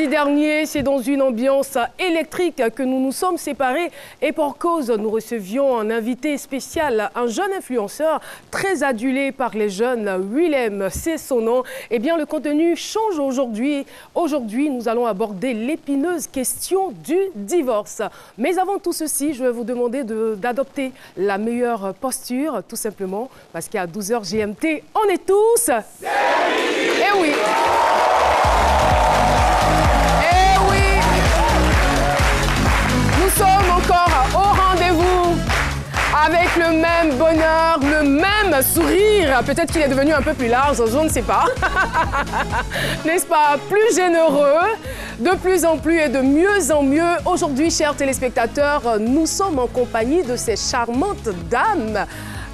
Vendredi dernier, c'est dans une ambiance électrique que nous nous sommes séparés et pour cause, nous recevions un invité spécial, un jeune influenceur très adulé par les jeunes, Willem, c'est son nom. Eh bien, le contenu change aujourd'hui. Aujourd'hui, nous allons aborder l'épineuse question du divorce. Mais avant tout ceci, je vais vous demander d'adopter la meilleure posture, tout simplement, parce qu'à 12h GMT, on est tous... Eh oui. Nous sommes encore au rendez-vous avec le même bonheur, le même sourire. Peut-être qu'il est devenu un peu plus large, je ne sais pas. N'est-ce pas? Plus généreux, de plus en plus et de mieux en mieux. Aujourd'hui, chers téléspectateurs, nous sommes en compagnie de ces charmantes dames.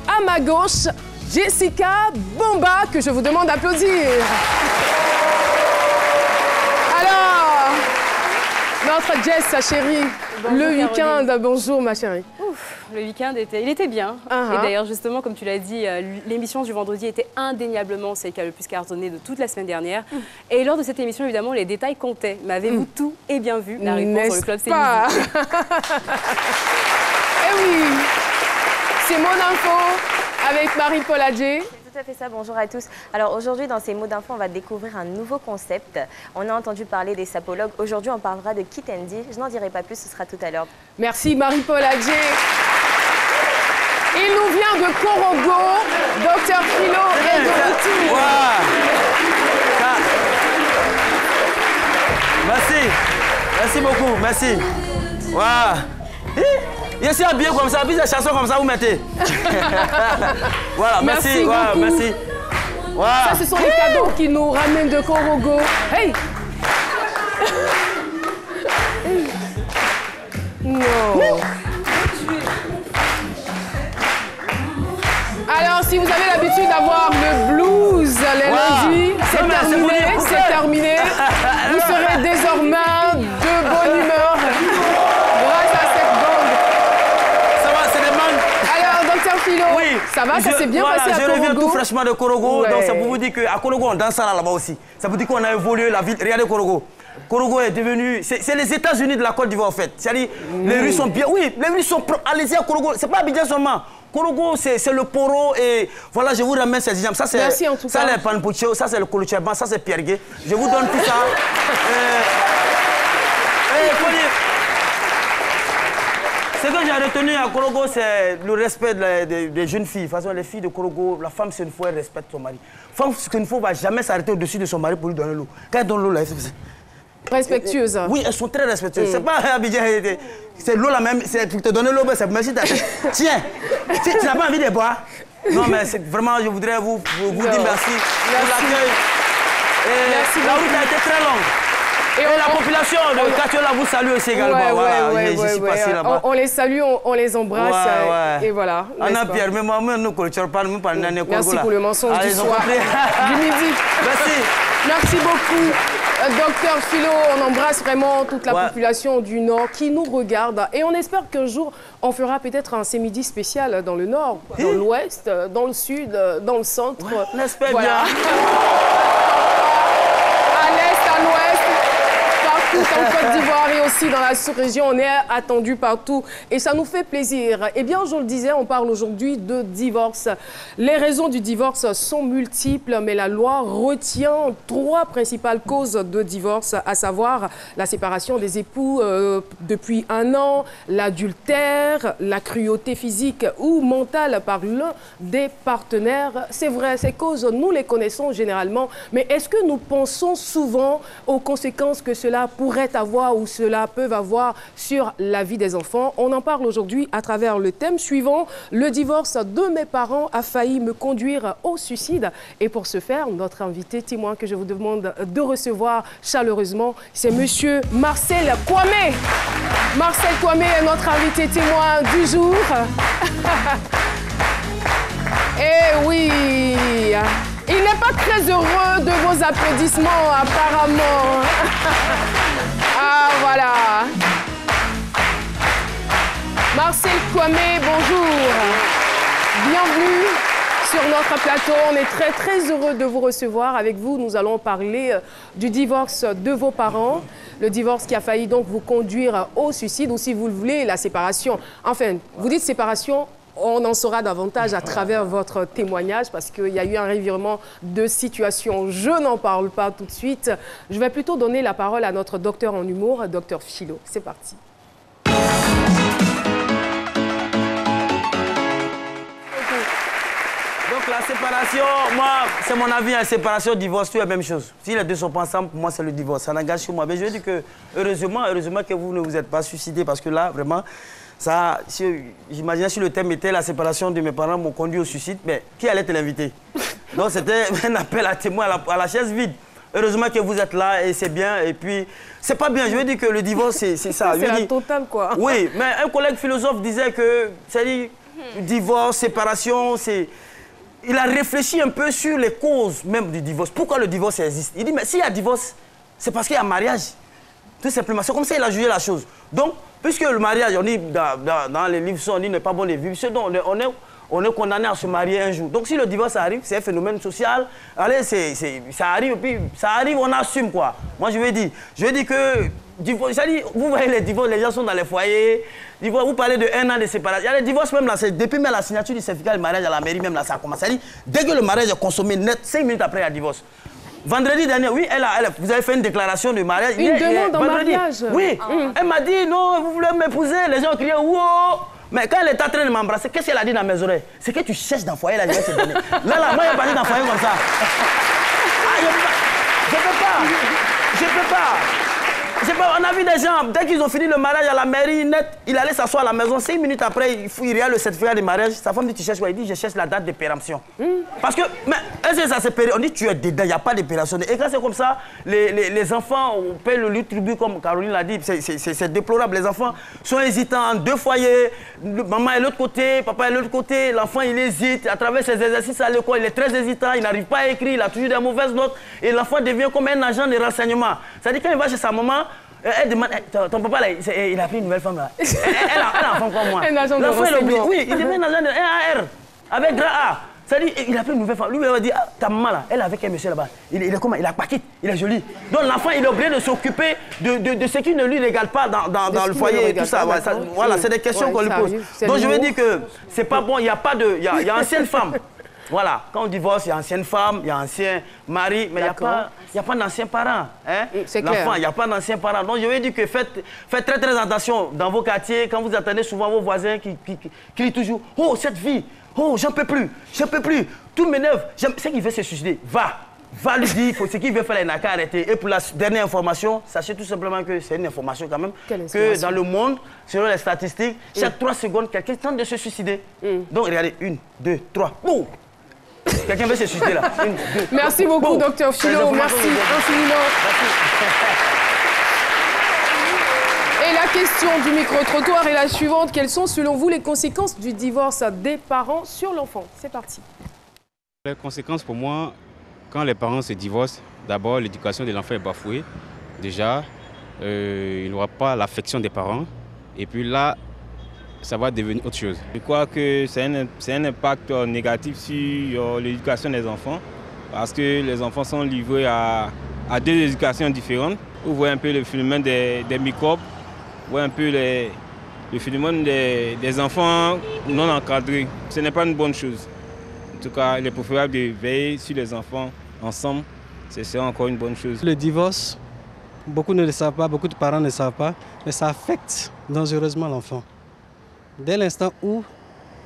À ma gauche, Jessica Bomba, que je vous demande d'applaudir. Alors, notre Jess, sa chérie, bonjour, le week-end, bonjour ma chérie. Ouf, le week-end il était bien. Et d'ailleurs, justement, comme tu l'as dit, l'émission du vendredi était indéniablement celle qui a le plus cartonné de toute la semaine dernière. Et lors de cette émission, évidemment, les détails comptaient. Mais avez-vous tout et bien vu? La réponse sur le club, c'est Eh oui, c'est mon info avec Marie-Paul Adjé. Tout à fait ça, bonjour à tous. Alors aujourd'hui, dans ces mots d'info, on va découvrir un nouveau concept. On a entendu parler des sapologues. Aujourd'hui, on parlera de Kit Andy. Je n'en dirai pas plus, ce sera tout à l'heure. Merci Marie-Paul Adjé. Il nous vient de Korogo, Dr Philo est de retour. Merci, merci beaucoup, merci. Wow. Je suis habillé comme ça, puis des chansons comme ça, vous mettez. Voilà, merci, voilà, merci. Voilà. Ça, ce sont les cadeaux qui nous ramènent de Korogo. Hey! Non. Alors, si vous avez l'habitude d'avoir le blues les lundis, c'est terminé, c'est terminé. Vous serez désormais de bonne humeur grâce à cette bande. Ça va, c'est des mangues. Alors, Dr Philo, oui, ça va, ça s'est bien passé à Korogo. Je reviens tout fraîchement de Korogo, donc c'est pour vous dire qu'à Korogo, on danse là-bas aussi. Ça veut dire qu'on a évolué la vie. Regardez Korogo. Korogo est devenu... C'est les États-Unis de la Côte d'Ivoire, en fait. C'est-à-dire, les rues sont bien... Oui, les rues sont propres. Allez-y à Korogo. C'est pas Abidjan seulement. Korogo, c'est le poro et voilà, je vous ramène ces exemples. Ça, c'est les panpocho, ça, c'est le kolocheban, ça, c'est piergué. Je vous donne tout ça. Ce que j'ai retenu à Korogo, c'est le respect des jeunes filles. De toute façon, les filles de Korogo, la femme, c'est une fois, elle respecte son mari. La femme, c'est une fois, ne va jamais s'arrêter au-dessus de son mari pour lui donner l'eau. Quand elle donne l'eau, là, respectueuse. Oui, elles sont très respectueuses. C'est pas Abidjan. C'est l'eau la même. C'est pour te donner l'eau, c'est merci. Tiens, tu n'as pas envie de boire? Non, mais vraiment, je voudrais vous dire merci pour l'accueil. La route a été très longue. Et la population de Katiola vous salue aussi également. Je suis passé là-bas. On les salue, on les embrasse. Et voilà. Anna Pierre, mais moi, nous ne pas nous parler. Merci pour le mensonge du soir. Du midi. Merci. Merci beaucoup. Docteur Philo, on embrasse vraiment toute la population du Nord qui nous regarde. Et on espère qu'un jour, on fera peut-être un midi spécial dans le Nord, dans l'Ouest, dans le Sud, dans le Centre. J'espère bien. À l'Est, à l'Ouest. En Côte d'Ivoire et aussi dans la sous-région, on est attendu partout et ça nous fait plaisir. Eh bien, je le disais, on parle aujourd'hui de divorce. Les raisons du divorce sont multiples, mais la loi retient 3 principales causes de divorce, à savoir la séparation des époux depuis 1 an, l'adultère, la cruauté physique ou mentale par l'un des partenaires. C'est vrai, ces causes, nous les connaissons généralement, mais est-ce que nous pensons souvent aux conséquences que cela pourrait avoir ou cela peut avoir sur la vie des enfants? On en parle aujourd'hui à travers le thème suivant. Le divorce de mes parents a failli me conduire au suicide. Et pour ce faire, notre invité témoin que je vous demande de recevoir chaleureusement, c'est monsieur Marcel Kwame. Marcel Kwame est notre invité témoin du jour. Eh oui! Il n'est pas très heureux de vos applaudissements, apparemment. Ah, voilà. Marcel Kwame, bonjour. Bienvenue sur notre plateau. On est très heureux de vous recevoir. Avec vous, nous allons parler du divorce de vos parents. Le divorce qui a failli donc vous conduire au suicide ou, si vous le voulez, la séparation. Enfin, vous dites séparation, on en saura davantage à travers votre témoignage parce qu'il y a eu un revirement de situation. Je n'en parle pas tout de suite. Je vais plutôt donner la parole à notre docteur en humour, docteur Philo. C'est parti. Donc la séparation, moi, c'est mon avis, la séparation, divorce, tout est la même chose. Si les deux ne sont pas ensemble, pour moi, c'est le divorce. Ça n'engage que moi. Mais je dis que, heureusement que vous ne vous êtes pas suicidé parce que là, vraiment, ça, j'imaginais si le thème était la séparation de mes parents m'ont conduit au suicide, mais qui allait te l'inviter? Donc c'était un appel à témoin à la chaise vide. Heureusement que vous êtes là et c'est bien. Et puis, c'est pas bien. Je veux dire que le divorce, c'est ça. C'est la totale, quoi. Oui, mais un collègue philosophe disait que, c'est-à-dire, divorce, séparation, c'est... Il a réfléchi un peu sur les causes même du divorce. Pourquoi le divorce existe? Il dit, mais s'il y a divorce, c'est parce qu'il y a mariage. Tout simplement. C'est comme ça qu'il a jugé la chose. Donc, puisque le mariage, on dit dans les livres, on dit n'est pas bon de vivre. On est condamné à se marier un jour. Donc, si le divorce arrive, c'est un phénomène social. Allez, ça arrive, puis ça arrive, on assume, quoi. Moi, je veux dire que... Vous voyez les divorces, les gens sont dans les foyers. Vous parlez de 1 an de séparation. Il y a les divorces même là, depuis même la signature du certificat de mariage à la mairie, même là, ça a commencé. Dès que le mariage est consommé net, 5 minutes après, il y a divorce. Vendredi dernier, oui, vous avez fait une déclaration de mariage. Une demande en mariage. Oui, elle m'a dit, non, vous voulez m'épouser. Les gens ont crié, wow. Mais quand elle est en train de m'embrasser, qu'est-ce qu'elle a dit dans mes oreilles? C'est que tu cherches dans le foyer, là, je vais te donner. Là, moi, je vais pas dire dans le foyer comme ça. Je peux pas. On a vu des gens, dès qu'ils ont fini le mariage à la mairie, net, il allait s'asseoir à la maison. 5 minutes après, il regarde le certificat de mariage. Sa femme dit, tu cherches quoi? Il dit, je cherche la date de péremption. Parce que, mais est-ce que ça se péremption? On dit, tu es dedans, il n'y a pas de péremption. Et quand c'est comme ça, les enfants paient le tribut, comme Caroline l'a dit. C'est déplorable. Les enfants sont hésitants en 2 foyers. Maman est de l'autre côté, papa est de l'autre côté. L'enfant, il hésite. À travers ses exercices à l'école, il est très hésitant. Il n'arrive pas à écrire. Il a toujours des mauvaises notes. Et l'enfant devient comme un agent de renseignement. C'est-à-dire, quand il va chez sa maman, elle demande, ton papa, là, il a pris une nouvelle femme, là. Elle a un enfant comme moi. L'enfant, il oublie. Oui, il devient un agent de RAR, avec grand A. C'est-à-dire, il a pris une nouvelle femme. Lui, il va dire, ah, ta maman, là, elle est avec un monsieur là-bas. Il est comment? Il a paquet, il est joli. Donc, l'enfant, il est obligé de s'occuper de ce qui ne lui régale pas dans le foyer et tout ça. Voilà, c'est des questions qu'on lui pose. Donc, je veux dire que c'est pas bon, il y a pas de... Il y a ancienne femme. Voilà, quand on divorce, il y a ancienne femme, il y a ancien mari, mais il n'y a pas d'anciens parents. Hein? L'enfant, il n'y a pas d'anciens parents. Donc je veux dire que faites très attention dans vos quartiers, quand vous attendez souvent vos voisins qui crient toujours « Oh, cette vie, oh, j'en peux plus, tout m'énerve, c'est qu'il veut se suicider, va lui dire, ce qu'il veut faire, il n'a qu'à arrêter. » Et pour la dernière information, sachez tout simplement que c'est une information quand même, que dans le monde, selon les statistiques, chaque 3 secondes, quelqu'un tente de se suicider. Donc regardez, 1, 2, 3, boum! Quelqu'un veut se suicider là. Merci beaucoup, docteur Philo. Merci infiniment. Et la question du micro-trottoir est la suivante. Quelles sont, selon vous, les conséquences du divorce des parents sur l'enfant? C'est parti. Les conséquences pour moi, quand les parents se divorcent, d'abord, l'éducation de l'enfant est bafouée. Déjà, il n'aura pas l'affection des parents. Et puis là, ça va devenir autre chose. Je crois que c'est un impact négatif sur l'éducation des enfants parce que les enfants sont livrés à 2 éducations différentes. Vous voyez un peu le phénomène des microbes, vous voyez un peu le phénomène des enfants non encadrés. Ce n'est pas une bonne chose. En tout cas, il est préférable de veiller sur les enfants ensemble. C'est encore une bonne chose. Le divorce, beaucoup ne le savent pas, beaucoup de parents ne le savent pas, mais ça affecte dangereusement l'enfant. Dès l'instant où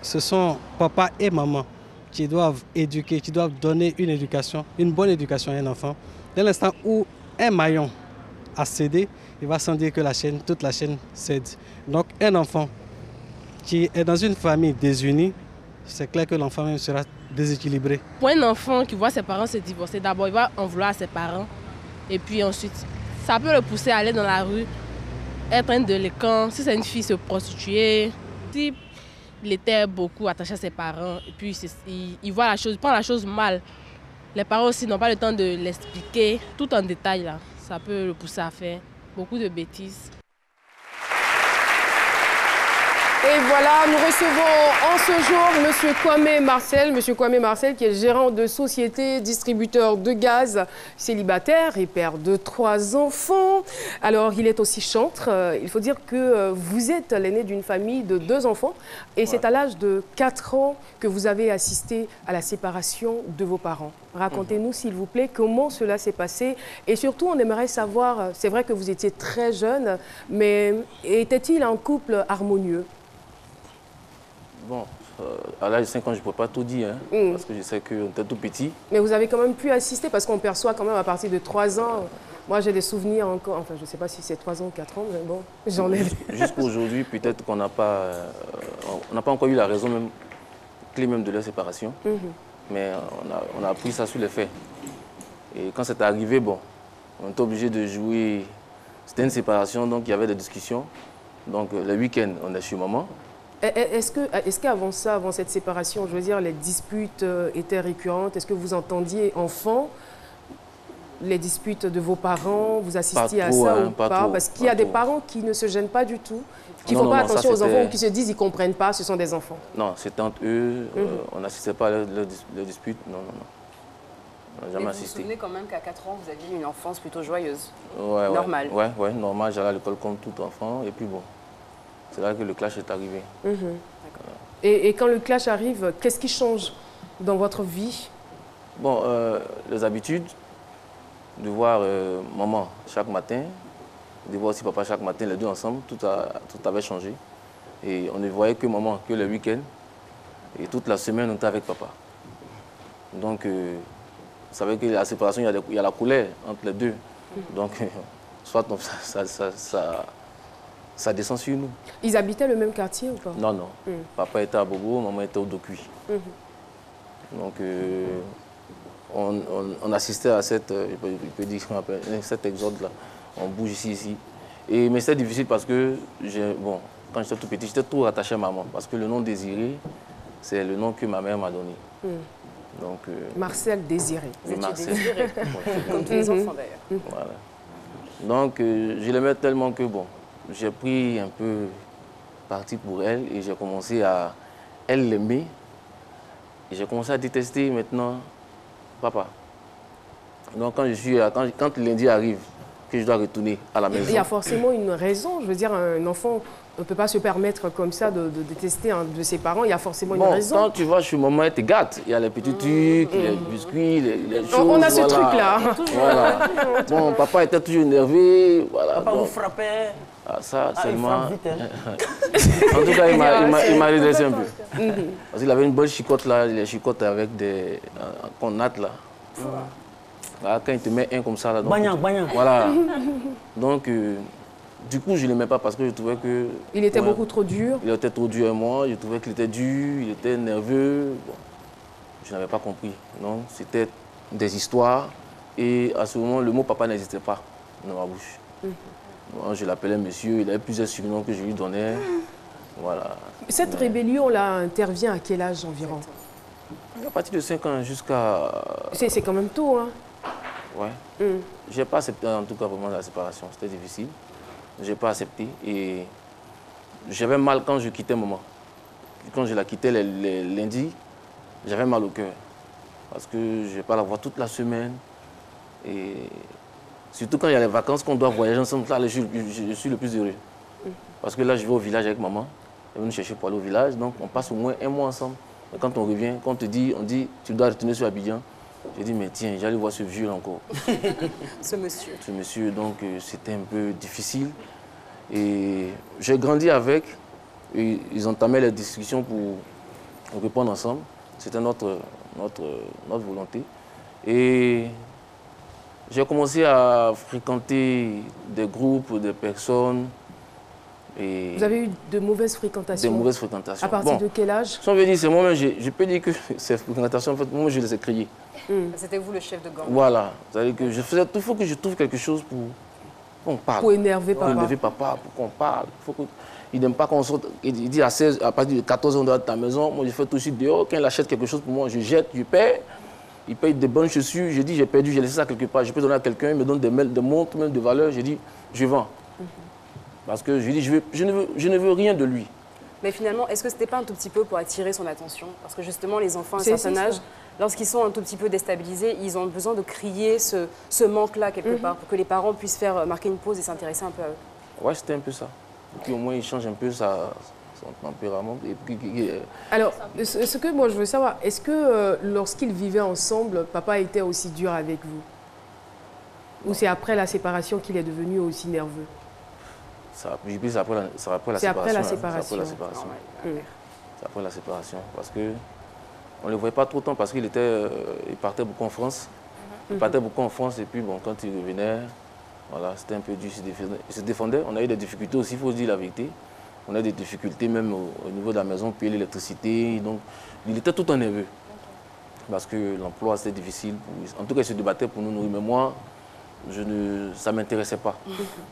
ce sont papa et maman qui doivent éduquer, qui doivent donner une bonne éducation à un enfant, dès l'instant où un maillon a cédé, il va sans dire que toute la chaîne cède. Donc un enfant qui est dans une famille désunie, c'est clair que l'enfant même sera déséquilibré. Pour un enfant qui voit ses parents se divorcer, d'abord il va en vouloir à ses parents et puis ensuite ça peut le pousser à aller dans la rue, être un délinquant, si c'est une fille se prostituer. Si il était beaucoup attaché à ses parents et puis il voit il prend la chose mal, les parents aussi n'ont pas le temps de l'expliquer tout en détail là. Ça peut le pousser à faire beaucoup de bêtises. Et voilà, nous recevons en ce jour Monsieur Kwame Marcel. Monsieur Kwame Marcel qui est gérant de société, distributeur de gaz, célibataire et père de 3 enfants. Alors, il est aussi chantre. Il faut dire que vous êtes l'aîné d'une famille de 2 enfants. Et c'est à l'âge de 4 ans que vous avez assisté à la séparation de vos parents. Racontez-nous, s'il vous plaît, comment cela s'est passé. Et surtout, on aimerait savoir, c'est vrai que vous étiez très jeune, mais était-il un couple harmonieux? Bon, à l'âge de 5 ans, je ne peux pas tout dire, hein, parce que je sais qu'on était tout petit. Mais vous avez quand même pu assister, parce qu'on perçoit quand même à partir de 3 ans. Moi, j'ai des souvenirs encore, enfin, je ne sais pas si c'est 3 ans ou 4 ans, mais bon, j'en ai. Jusqu'à aujourd'hui, peut-être qu'on n'a pas, encore eu la raison même, clé même de leur séparation. Mais on a appris ça sur les faits. Et quand c'est arrivé, bon, on était obligé de jouer. C'était une séparation, donc il y avait des discussions. Donc le week-end, on est chez maman. Est-ce qu'avant ça, avant cette séparation, je veux dire, les disputes étaient récurrentes? Est-ce que vous entendiez, enfant, les disputes de vos parents? Vous assistiez à ça ou pas? Parce qu'il y a des parents qui ne se gênent pas du tout, qui ne font pas attention aux enfants ou qui se disent qu'ils ne comprennent pas, ce sont des enfants. Non, c'était entre eux, on n'assistait pas à leurs disputes, non. On n'a jamais assisté. Vous vous souvenez quand même qu'à 4 ans, vous aviez une enfance plutôt joyeuse? Ouais, normal. Ouais, normal, j'allais à l'école comme tout enfant, et puis bon. C'est là que le clash est arrivé. Et quand le clash arrive, qu'est-ce qui change dans votre vie? Bon, les habitudes, de voir maman chaque matin, de voir aussi papa chaque matin, les deux ensemble, tout avait changé. Et on ne voyait que maman, que le week-end. Et toute la semaine, on était avec papa. Donc, vous savez que la séparation, il y a la colère entre les deux. Donc, soit ça descend sur nous. Ils habitaient le même quartier ou pas? Non. Papa était à Bobo, maman était au Dokuy. Donc, on assistait à cette, je peux dire, cet exode-là. On bouge ici. Mais c'est difficile parce que, bon, quand j'étais tout petit, j'étais tout rattaché à maman. Parce que le nom Désiré, c'est le nom que ma mère m'a donné. Donc, Marcel Désiré. Oui, Marcel. Désiré, comme tous les enfants d'ailleurs. Voilà. Donc, je l'aimais tellement que, bon, j'ai pris un peu parti pour elle et j'ai commencé à elle l'aimer. Et j'ai commencé à détester maintenant papa. Donc quand lundi arrive, que je dois retourner à la maison. Il y a forcément une raison. Je veux dire, un enfant ne peut pas se permettre comme ça de détester un de ses parents. Il y a forcément une raison. Quand tu vas chez maman, elle te gâte. Il y a les petits trucs, les biscuits, les choses. On a ce truc-là. Voilà. Bon, papa était toujours énervé. Voilà. Papa vous frappait. Ah, ça, seulement. Il frappe vite, hein. En tout cas, il m'a redressé un peu. Parce qu'il avait une bonne chicotte là, les chicottes avec des. qu'on natte là. Là, quand il te met un comme ça là. Bagnan. Voilà. Donc, du coup, je ne l'aimais pas parce que je trouvais que. Il était beaucoup trop dur. Il était trop dur à moi. Je trouvais qu'il était dur, il était nerveux. Bon, je n'avais pas compris. Non, c'était des histoires. Et à ce moment, le mot papa n'existait pas dans ma bouche. Moi, je l'appelais monsieur, il avait plusieurs surnoms que je lui donnais. Voilà. Cette rébellion-là intervient à quel âge environ? À partir de 5 ans jusqu'à... C'est quand même tôt, hein? Ouais. Je n'ai pas accepté en tout cas vraiment la séparation, c'était difficile. Je n'ai pas accepté et j'avais mal quand je quittais maman. Quand je la quittais les lundis, j'avais mal au cœur. Parce que je ne vais pas la voir toute la semaine. Et surtout quand il y a les vacances, qu'on doit voyager ensemble, là, je suis le plus heureux. Parce que là, je vais au village avec maman. Elle vient nous chercher pour aller au village, donc on passe au moins 1 mois ensemble. Et quand on revient, quand on dit, tu dois retourner sur Abidjan. J'ai dit, mais tiens, j'allais voir ce vieux encore. Ce monsieur. Ce monsieur, donc c'était un peu difficile. Et j'ai grandi avec. Et ils entamaient les discussions pour répondre ensemble. C'était notre volonté. Et j'ai commencé à fréquenter des groupes, des personnes. Et vous avez eu de mauvaises fréquentations? Des mauvaises fréquentations. À partir de quel âge? Si on veut dire, c'est moi-même, je peux dire que ces fréquentations, en fait, moi, je les ai créées. C'était vous le chef de gang? Voilà. C'est-à-dire que je faisais tout, il faut que je trouve quelque chose pour qu'on parle. Pour énerver papa. Pour énerver papa, pour qu'on parle. Il n'aime pas qu'on sorte. Il dit à partir de 14 ans, on doit être à la maison. Moi, je fais tout de suite dehors. Quand il achète quelque chose pour moi, je jette, je paie. Il paye des bonnes chaussures. Je dis, j'ai perdu, j'ai laissé ça quelque part. Je peux donner à quelqu'un, il me donne des montres, même de valeur. Je dis, je vends. Parce que je dis, je ne veux rien de lui. Mais finalement, est-ce que ce n'était pas un tout petit peu pour attirer son attention? Parce que justement, les enfants à un certain âge, lorsqu'ils sont un tout petit peu déstabilisés, ils ont besoin de crier ce manque-là quelque part pour que les parents puissent faire marquer une pause et s'intéresser un peu à eux. Ouais, c'était un peu ça. Et puis au moins, il change un peu son tempérament. Et puis, alors, ce que moi je veux savoir, est-ce que lorsqu'ils vivaient ensemble, papa était aussi dur avec vous? Ou c'est après la séparation qu'il est devenu aussi nerveux? C'est après la séparation. C'est après la séparation. C'est après la séparation. Parce que on ne le voyait pas trop temps parce qu'il il partait beaucoup en France. Il partait beaucoup en France et puis bon, quand il revenait, voilà, c'était un peu dur. Il se défendait. On a eu des difficultés aussi, il faut se dire la vérité. On a eu des difficultés même au niveau de la maison, payer l'électricité. Donc, il était tout en nerveux. Parce que l'emploi, c'était difficile. En tout cas, il se débattait pour nous nourrir. Mais moi, ça ne m'intéressait pas.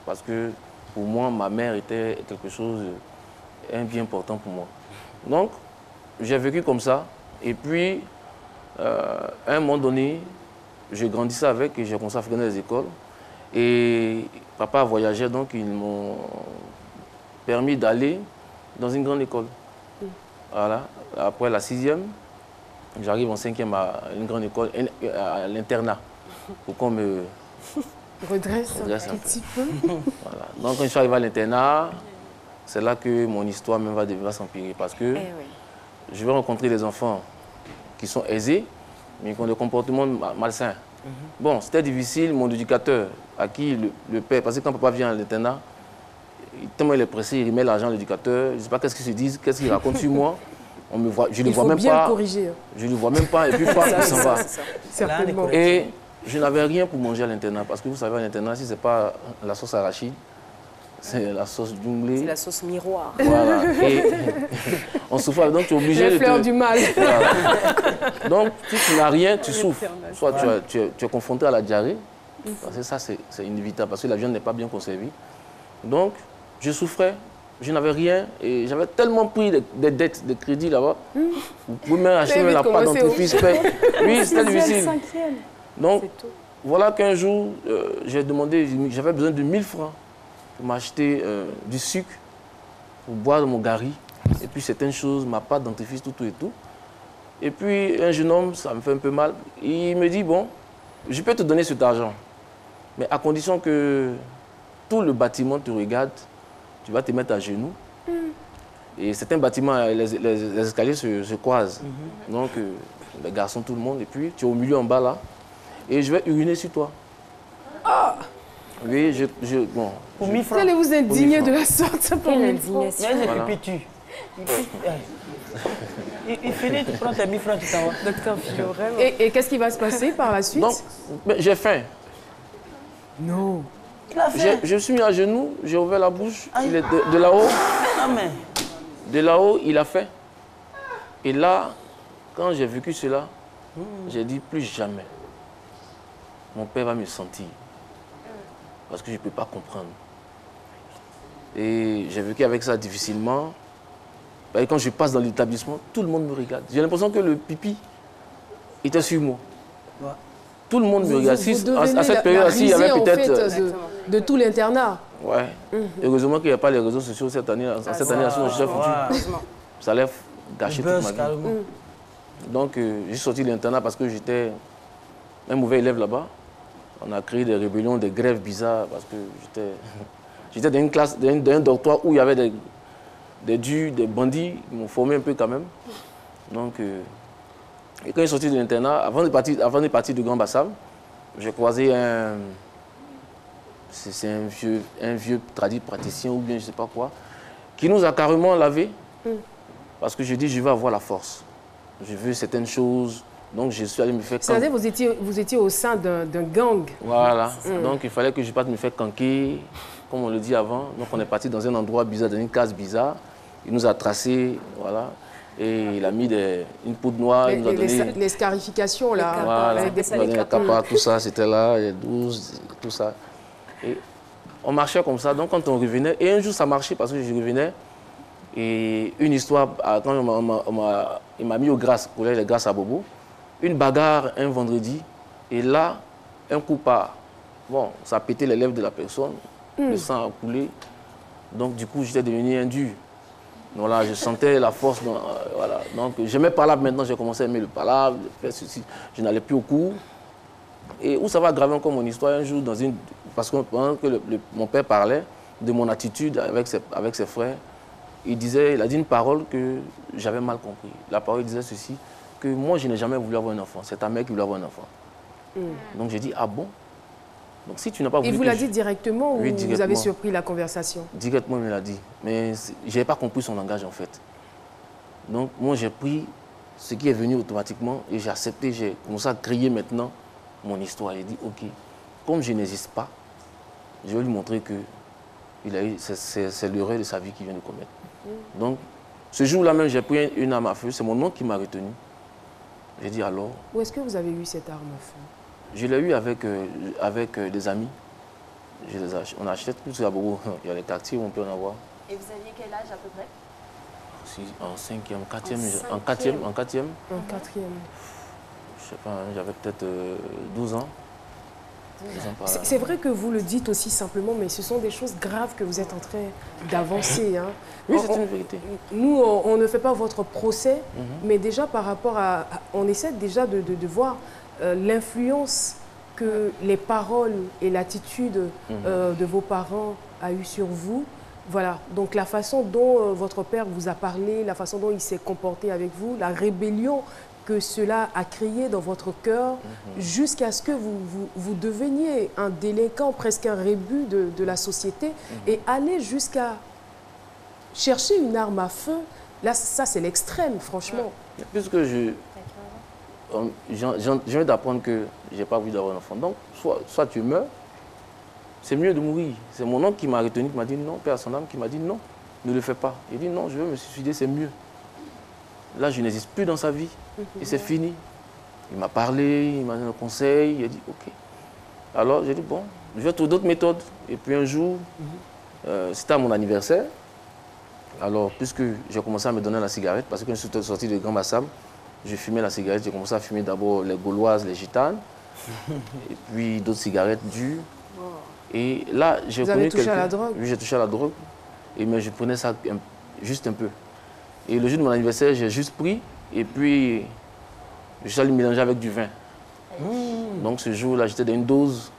Parce que pour moi, ma mère était quelque chose, un bien important pour moi. Donc, j'ai vécu comme ça. Et puis, à un moment donné, j'ai grandi avec et j'ai commencé à fréquenter les écoles. Et papa voyageait, donc ils m'ont permis d'aller dans une grande école. Voilà. Après la 6e, j'arrive en 5e à une grande école, à l'internat, pour qu'on me redresse un petit peu. Voilà. Donc quand je suis arrivé à l'internat, c'est là que mon histoire même va s'empirer parce que je vais rencontrer des enfants qui sont aisés, mais qui ont des comportements malsains. Bon, c'était difficile, mon éducateur, à qui le père, parce que quand papa vient à l'internat, tellement il est pressé, il met l'argent à l'éducateur, je ne sais pas qu'est-ce qu'ils se disent, qu'est-ce qu'ils racontent sur moi. On me voit, je ne le vois même pas. Corriger. Je ne le vois même pas, et puis il s'en va. Certainement. Et je n'avais rien pour manger à l'internat, parce que vous savez, à l'internat, si ce n'est pas la sauce arachide, c'est la sauce djunglée. C'est la sauce miroir. Voilà. Et on souffre, donc tu es obligé les fleurs du mal. Voilà. Donc, si tu n'as rien, tu souffres. Soit tu es confronté à la diarrhée, parce que ça, c'est inévitable, parce que la viande n'est pas bien conservée. Donc, je souffrais, je n'avais rien, et j'avais tellement pris des dettes, des crédits là-bas. Vous pouvez même acheter la part d'entreprise. Oui, c'était difficile. Donc, voilà qu'un jour, j'ai demandé, j'avais besoin de 1000 francs pour m'acheter du sucre, pour boire de mon gari, et puis certaines choses, ma pâte dentifrice, tout et tout. Et puis un jeune homme, ça me fait un peu mal, il me dit, bon, je peux te donner cet argent, mais à condition que tout le bâtiment te regarde, tu vas te mettre à genoux. Et certains bâtiments, les escaliers se croisent. Donc, les garçons, tout le monde, et puis tu es au milieu en bas là, et je vais uriner sur toi. Ah! Oui, bon. Pour 1000 francs. Vous allez vous indigner de la sorte pour 1000 francs. Voilà. Il finit, tu prends tes 1000 francs, tu t'en vas. Docteur Philo, vraiment. Et qu'est-ce qui va se passer par la suite? Donc, j'ai faim. Non. Je suis mis à genoux, j'ai ouvert la bouche, il est de là-haut. De là-haut, il a fait. Et là, quand j'ai vécu cela, j'ai dit plus jamais. Mon père va me sentir. Parce que je ne peux pas comprendre. Et j'ai vécu avec ça difficilement. Et quand je passe dans l'établissement, tout le monde me regarde. J'ai l'impression que le pipi était sur moi. Ouais. Tout le monde me regarde. À cette période-ci, il y avait peut-être... de tout l'internat. Ouais. Heureusement qu'il n'y a pas les réseaux sociaux cette année. Cette année, je suis foutu. Ça allait gâcher toute ma vie. Donc, j'ai sorti de l'internat parce que j'étais un mauvais élève là-bas. On a créé des rébellions, des grèves bizarres parce que j'étais dans une classe, dans un dortoir où il y avait des durs, des bandits. Ils m'ont formé un peu quand même. Donc, et quand je suis sorti de l'internat, avant de partir de Grand Bassam, j'ai croisé c'est un vieux praticien ou bien je ne sais pas quoi, qui nous a carrément lavé. Parce que je dis, je veux avoir la force. Je veux certaines choses. Donc, je suis allé me faire... C'est-à-dire vous étiez au sein d'un gang. Voilà. Donc, il fallait que je parte me faire canquer, comme on le dit avant. Donc, on est parti dans un endroit bizarre, dans une case bizarre. Il nous a tracé, voilà. Et il a mis une poudre noire. Il nous a donné... Les scarifications, là. Voilà. Avec des capas, tout ça, c'était là, les 12, tout ça. Et on marchait comme ça. Donc, quand on revenait... Et un jour, ça marchait parce que je revenais. Et une histoire, quand il m'a mis au grâce, pour les grâces à Bobo. Une bagarre un vendredi, et là, un coup part. Bon, ça a pété les lèvres de la personne, le sang a coulé. Donc, du coup, j'étais devenu un dur. Voilà, je sentais la force. Voilà. Donc, j'aimais palabre. Maintenant, j'ai commencé à aimer le palabre. Je n'allais plus au cours. Et où ça va graver encore mon histoire un jour, parce que pendant que mon père parlait de mon attitude avec ses frères, il a dit une parole que j'avais mal compris. La parole disait ceci, que moi, je n'ai jamais voulu avoir un enfant. C'est ta mère qui voulait avoir un enfant. Donc, j'ai dit, ah bon? Donc, si tu n'as pas voulu... Il vous l'a dit directement ou directement. Vous avez surpris la conversation? Directement, il me l'a dit. Mais je n'avais pas compris son langage, en fait. Donc, moi, j'ai pris ce qui est venu automatiquement et j'ai accepté. J'ai commencé à crier maintenant mon histoire. J'ai dit, OK, comme je n'existe pas, je vais lui montrer que c'est l'erreur de sa vie qu'il vient de commettre. Donc, ce jour-là même, j'ai pris une arme à feu. C'est mon oncle qui m'a retenu. J'ai dit alors... Où est-ce que vous avez eu cette arme à feu? Je l'ai eu avec des amis. On achète tout à Bobo. Il y a les quartiers où on peut en avoir. Et vous aviez quel âge à peu près? En 5e, 4e. En 4e. En 4e. Je sais pas, j'avais peut-être 12 ans. C'est vrai que vous le dites aussi simplement, mais ce sont des choses graves que vous êtes en train d'avancer. Hein. Oui, c'est une vérité. Nous, on ne fait pas votre procès, mais déjà par rapport à... On essaie déjà de voir l'influence que les paroles et l'attitude de vos parents a eu sur vous. Voilà, donc la façon dont votre père vous a parlé, la façon dont il s'est comporté avec vous, la rébellion que cela a créé dans votre cœur, jusqu'à ce que vous deveniez un délinquant, presque un rébut de la société, et aller jusqu'à chercher une arme à feu. Là, ça, c'est l'extrême, franchement. Puisque je viens d'apprendre que je n'ai pas voulu d'avoir un enfant. Donc, soit tu meurs, c'est mieux de mourir. C'est mon oncle qui m'a retenu, qui m'a dit non, père son âme, qui m'a dit non, ne le fais pas. Il dit non, je veux me suicider, c'est mieux. Là, je n'existe plus dans sa vie. Et c'est fini. Il m'a parlé, il m'a donné un conseil, il a dit ok. Alors, j'ai dit bon, je vais trouver d'autres méthodes. Et puis un jour, c'était à mon anniversaire. Alors, puisque j'ai commencé à me donner la cigarette, parce que quand je suis sorti de Grand Bassam, je fumais la cigarette. J'ai commencé à fumer d'abord les Gauloises, les Gitanes, et puis d'autres cigarettes dures. Et là, j'ai connu quelqu'un... Vous avez touché à la drogue? Oui, j'ai touché à la drogue. Mais je prenais ça juste un peu. Et le jour de mon anniversaire, j'ai juste pris, et puis je suis allé mélanger avec du vin. Donc ce jour-là, j'étais dans une dose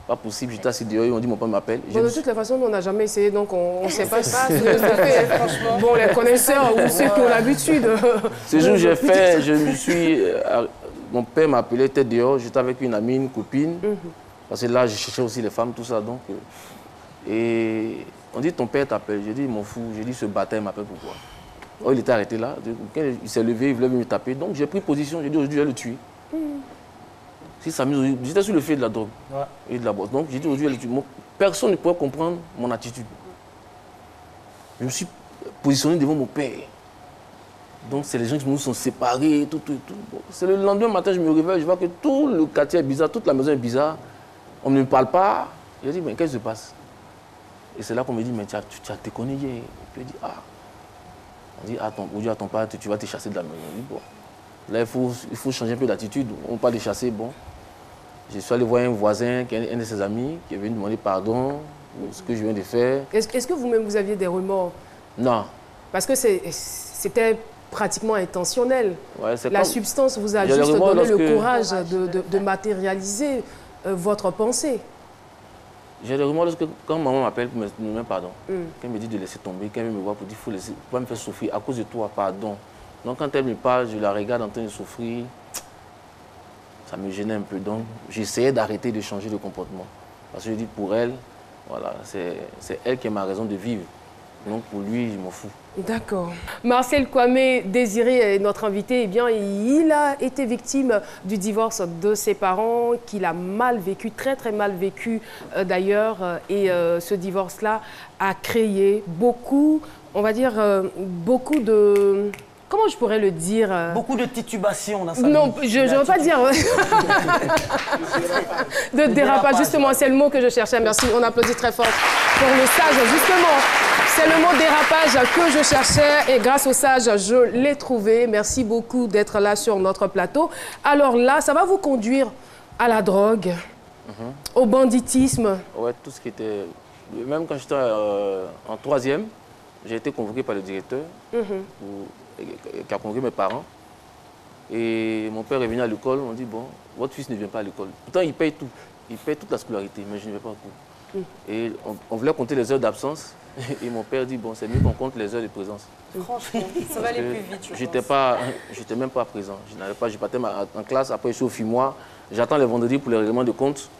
pas possible. J'étais assis dehors, ils m'ont dit, mon père m'appelle. Bon, de toute façon, on n'a jamais essayé, donc on ne sait pas ça. Franchement. Bon, les connaisseurs ou ceux qui ont l'habitude. Ce jour, j'ai fait, je me suis... mon père m'a appelé, j'étais dehors, j'étais avec une amie, une copine. Parce que là, je cherchais aussi les femmes, tout ça. Donc, et on dit, ton père t'appelle. J'ai dit, mon fou, j'ai dit, ce bâtard m'appelle pourquoi? Oh, il était arrêté là. Il s'est levé, il voulait me taper. Donc j'ai pris position, j'ai dit aujourd'hui, je vais le tuer. J'étais sur le fait de la drogue et de la boîte. Donc j'ai dit aujourd'hui, je vais le tuer. Personne ne pouvait comprendre mon attitude. Je me suis positionné devant mon père. Donc c'est les gens qui nous sont séparés, tout. Bon, c'est le lendemain matin, je me réveille, je vois que tout le quartier est bizarre, toute la maison est bizarre. On ne me parle pas. J'ai dit, mais qu'est-ce qui se passe? Et c'est là qu'on me dit, mais tu as déconné hier. Et puis il dit, ah. On dit, aujourd'hui à ton père, tu vas te chasser de la maison. On dit, bon. Là, il faut changer un peu d'attitude. On ne peut pas les chasser, bon. Je suis allé voir un voisin, un de ses amis, qui est venu demander pardon pour ce que je viens de faire. Est-ce que vous-même, vous aviez des remords? Non. Parce que c'était pratiquement intentionnel. Ouais, la substance vous a juste donné le courage de matérialiser votre pensée. J'ai des remords quand maman m'appelle pour me demander pardon. Qu'elle me dit de laisser tomber, qu'elle me voit pour dire qu'il faut pas me faire souffrir à cause de toi, pardon. Donc quand elle me parle, je la regarde en train de souffrir. Ça me gênait un peu. Donc j'essayais d'arrêter de changer de comportement. Parce que je dis pour elle, voilà, c'est elle qui est ma raison de vivre. Donc pour lui, je m'en fous. D'accord. Marcel Kwame Désiré est notre invité. Eh bien, il a été victime du divorce de ses parents, qu'il a mal vécu, très très mal vécu d'ailleurs. Et ce divorce-là a créé beaucoup, on va dire, beaucoup de... Comment je pourrais le dire? Beaucoup de titubation dans sa vie. Non, je ne veux pas dire... de dérapage, justement, c'est le mot que je cherchais. Merci, on applaudit très fort pour le sage, justement. C'est le mot dérapage que je cherchais et grâce au sage, je l'ai trouvé. Merci beaucoup d'être là sur notre plateau. Alors là, ça va vous conduire à la drogue, au banditisme. Ouais, tout ce qui était... Même quand j'étais en 3e, j'ai été convoqué par le directeur qui a convoqué mes parents. Et mon père est venu à l'école, on dit, bon, votre fils ne vient pas à l'école. Pourtant, il paye tout. Il paye toute la scolarité, mais je ne vais pas au cours. Et on voulait compter les heures d'absence. Et mon père dit, bon, c'est mieux qu'on compte les heures de présence. Franchement, ça va aller plus vite, je J'étais même pas présent. Je partais en classe, après je suis au fumoir. J'attends les vendredis pour les règlements de compte.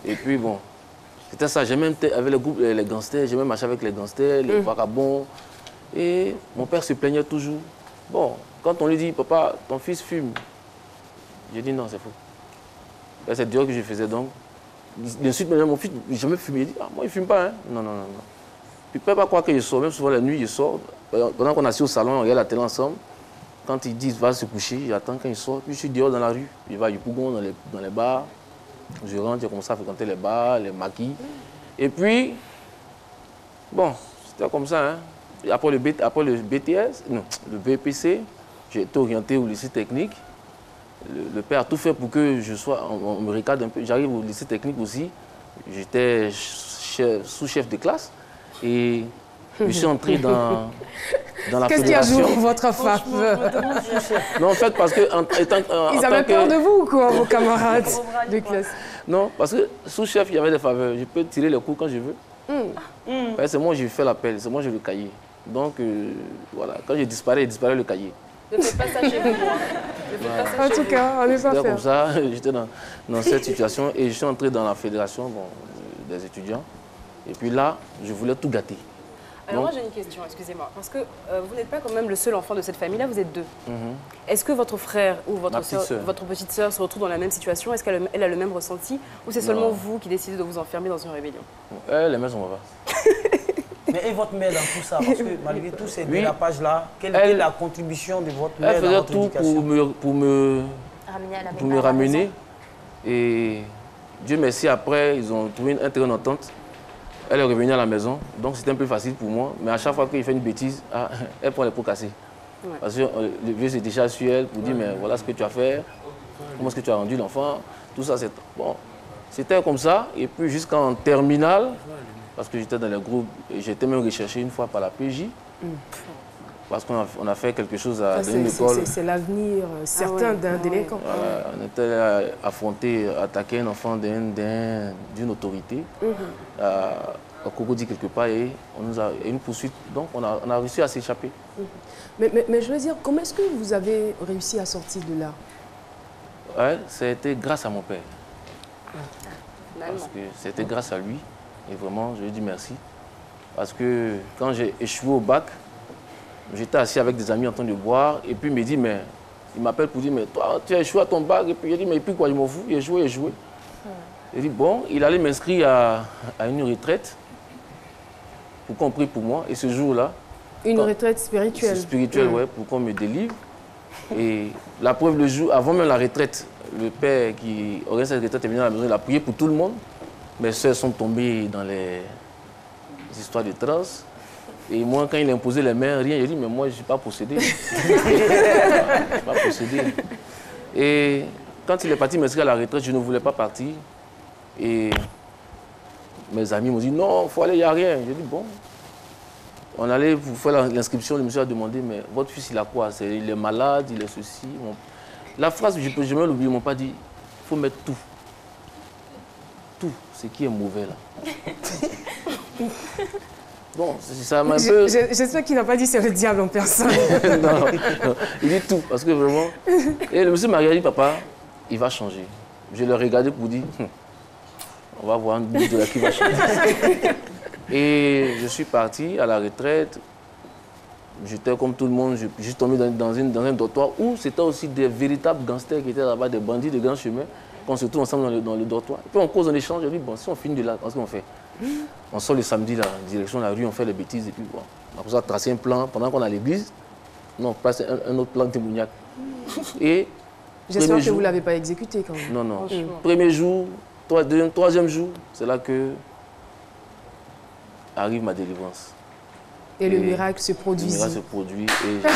Et puis bon, c'était ça. J'ai même avec le groupe, les gangsters, j'ai même marché avec les gangsters, les vagabonds. Et mon père se plaignait toujours. Bon, quand on lui dit, papa, ton fils fume. J'ai dit non, c'est faux. C'est dur que je faisais donc. Ensuite, mon fils n'a jamais fumé. Il dit, ah, moi, il ne fume pas. Hein. Non, non, non, non. Puis, il ne peut pas croire que je sors. Même souvent, la nuit, je sors. Pendant qu'on est assis au salon, on regarde la télé ensemble. Quand ils disent, va se coucher, j'attends quand il sort. Puis, je suis dehors dans la rue. Je vais à Yopougon, dans les bars. Je rentre, j'ai commencé à fréquenter les bars, les maquis. Et puis, bon, c'était comme ça. Hein. Après le BTS, non, le BPC, j'ai été orienté au lycée technique. Le père a tout fait pour que je sois, on me recadre un peu. J'arrive au lycée technique aussi. J'étais sous-chef de classe. Et je suis entré dans la fédération. Qu'est-ce qui a joué votre faveur? Non, en fait, parce que... Ils avaient peur de vous ou quoi, vos camarades de classe? Non, parce que sous-chef, il y avait des faveurs. Je peux tirer les coups quand je veux. C'est moi qui fais l'appel, c'est moi qui ai le cahier. Donc, voilà, quand je disparais, il disparaît le cahier. Ne faites pas ça chez vous. En tout cas, on n'est pas comme ça, j'étais dans cette situation et je suis entré dans la fédération des étudiants. Et puis là, je voulais tout gâter. Alors moi j'ai une question, excusez-moi, parce que vous n'êtes pas quand même le seul enfant de cette famille-là, vous êtes deux. Est-ce que votre frère ou votre petite sœur se retrouve dans la même situation? Est-ce qu'elle a le même ressenti? Ou c'est seulement vous qui décidez de vous enfermer dans une rébellion? Les mères, on va voir. Mais et votre mère dans tout ça? Parce que malgré tous ces dérapages-là, quelle était la contribution de votre mère dans votre éducation? Elle faisait tout pour me ramener. Et Dieu merci, après, ils ont trouvé un terrain d'entente. Elle est revenue à la maison, donc c'était un peu facile pour moi. Mais à chaque fois qu'il fait une bêtise, elle prend les pots cassés. Ouais. Parce que le vieux s'est déjà sur elle pour dire, mais voilà ce que tu as fait, comment est-ce que tu as rendu l'enfant, tout ça, c'est bon. C'était comme ça, et puis jusqu'en terminale, parce que j'étais dans le groupe, et j'ai été même recherché une fois par la PJ, parce qu'on a fait quelque chose à une école. C'est l'avenir certain d'un délinquant. On était affronté, attaquer un enfant d'une autorité, à Cocody quelque part, et on nous a une poursuite. Donc on a réussi à s'échapper. Mais je veux dire, comment est-ce que vous avez réussi à sortir de là? C'était grâce à mon père. Parce que c'était grâce à lui. Et vraiment, je lui dis merci. Parce que quand j'ai échoué au bac, j'étais assis avec des amis en train de boire. Et puis il me dit, mais il m'appelle pour dire, mais toi, tu as échoué à ton bac. Et puis il dit, mais et puis quoi, je m'en fous, il a joué, il a joué. Il dit, bon, il allait m'inscrire à une retraite pour qu'on prie pour moi. Et ce jour-là... Une retraite spirituelle? Spirituelle, oui, pour qu'on me délivre. Et la preuve, le jour, avant même la retraite, le père qui aurait cette retraite est venu à la maison, il a prié pour tout le monde. Mes soeurs sont tombées dans les histoires de trans. Et moi, quand il a imposé les mains, rien, il a dit, mais moi, je ne suis pas possédé. Je ne suis pas possédé. Et quand il est parti m'inscrire à la retraite, je ne voulais pas partir. Et mes amis m'ont dit, non, il faut aller, il n'y a rien. J'ai dit, bon. On allait pour faire l'inscription, le monsieur a demandé, mais votre fils, il a quoi? Il est malade, il est ceci. La phrase, je peux jamais l'oublier, ils m'ont pas dit, il faut mettre tout. Tout, ce qui est mauvais là. Bon, ça m'a un peu... J'espère qu'il n'a pas dit c'est le diable en personne. Non, il dit tout, parce que vraiment... Et le monsieur m'a dit, papa, il va changer. Je l'ai regardé pour dire, on va voir un bout de là qui va changer. Et je suis parti à la retraite. J'étais comme tout le monde, je suis tombé dans un dortoir où c'était aussi des véritables gangsters qui étaient là-bas, des bandits de grand chemin, qu'on se trouve ensemble dans le dortoir. Et puis on cause, on échange, je dis, bon, si on finit de là, qu'est-ce qu'on fait? On sort le samedi, là, en direction de la rue, on fait les bêtises, et puis bon, on a tracé un plan, pendant qu'on est à l'église, on passe un autre plan de Mougnac. Et j'espère que vous ne l'avez pas exécuté quand même. Non, non. Premier jour, troisième jour, c'est là que arrive ma délivrance. Et le miracle se produit. Le miracle se produit. Et wow.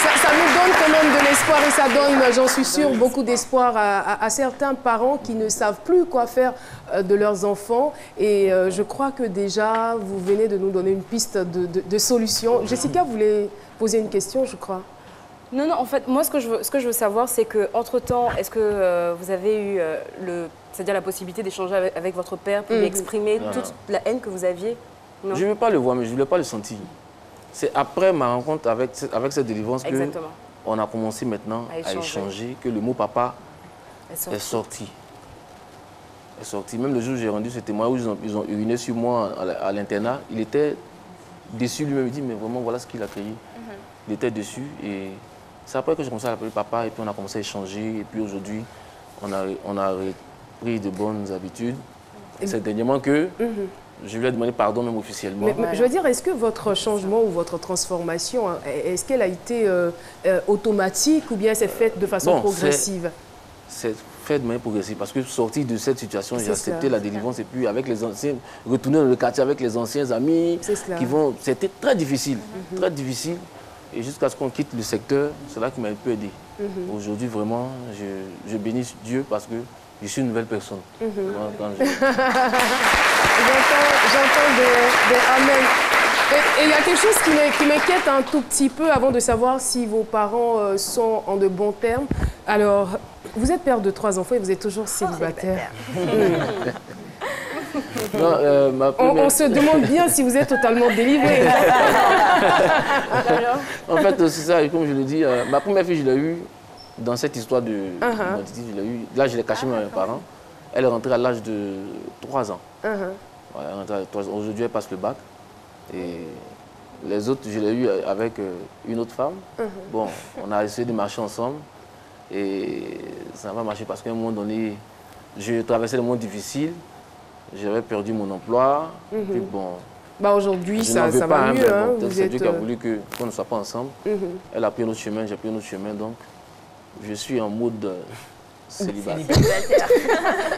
Ça ça nous donne quand même de l'espoir et ça donne, j'en suis sûre, beaucoup d'espoir à certains parents qui ne savent plus quoi faire de leurs enfants. Et je crois que déjà, vous venez de nous donner une piste de solution. Jessica voulait poser une question, je crois. Non, non, en fait, moi, ce que je veux savoir, c'est qu'entre-temps, est-ce que vous avez eu c'est-à-dire la possibilité d'échanger avec votre père pour lui exprimer toute la haine que vous aviez? Non. Je ne veux pas le voir, mais je ne voulais pas le sentir. C'est après ma rencontre avec cette délivrance qu'on a commencé maintenant à échanger, que le mot papa est sorti. Même le jour où j'ai rendu ce témoignage, où ils ont uriné sur moi à l'internat, il était déçu lui-même. Il dit, mais vraiment, voilà ce qu'il a créé. Il était déçu. Et c'est après que j'ai commencé à l'appeler papa, et puis on a commencé à échanger. Et puis aujourd'hui, on a pris de bonnes habitudes. C'est dernièrement que je lui ai demandé pardon, même officiellement. Mais je veux dire, est-ce que votre changement ou votre transformation, est-ce qu'elle a été automatique ou bien c'est fait de façon progressive? C'est fait de manière progressive parce que sortir de cette situation, j'ai accepté la délivrance et puis avec les anciens, retourner dans le quartier avec les anciens amis qui vont... C'était très difficile, très difficile. Et jusqu'à ce qu'on quitte le secteur, c'est là qui m'a un peu aidé. Aujourd'hui, vraiment, je bénis Dieu parce que je suis une nouvelle personne. J'entends des amen. Et il y a quelque chose qui m'inquiète un tout petit peu avant de savoir si vos parents sont en de bons termes. Alors, vous êtes père de 3 enfants et vous êtes toujours célibataire. Non, on se demande bien si vous êtes totalement délivré. En fait, c'est ça, comme je le dis, ma première fille, je l'ai eue dans cette histoire de identité, je l'ai eue. Là, je l'ai cachée à mes parents. Elle est rentrée à l'âge de 3 ans. Aujourd'hui, elle passe le bac. Et les autres, je l'ai eu avec une autre femme. Bon, on a essayé de marcher ensemble. Et ça n'a pas marché parce qu'à un moment donné, je traversais le monde difficile. J'avais perdu mon emploi. Puis bon, bah aujourd'hui, ça va mieux. Hein, c'est Dieu qui a voulu qu'on ne soit pas ensemble. Elle a pris un autre chemin, j'ai pris un autre chemin. Donc, je suis en mode célibataire.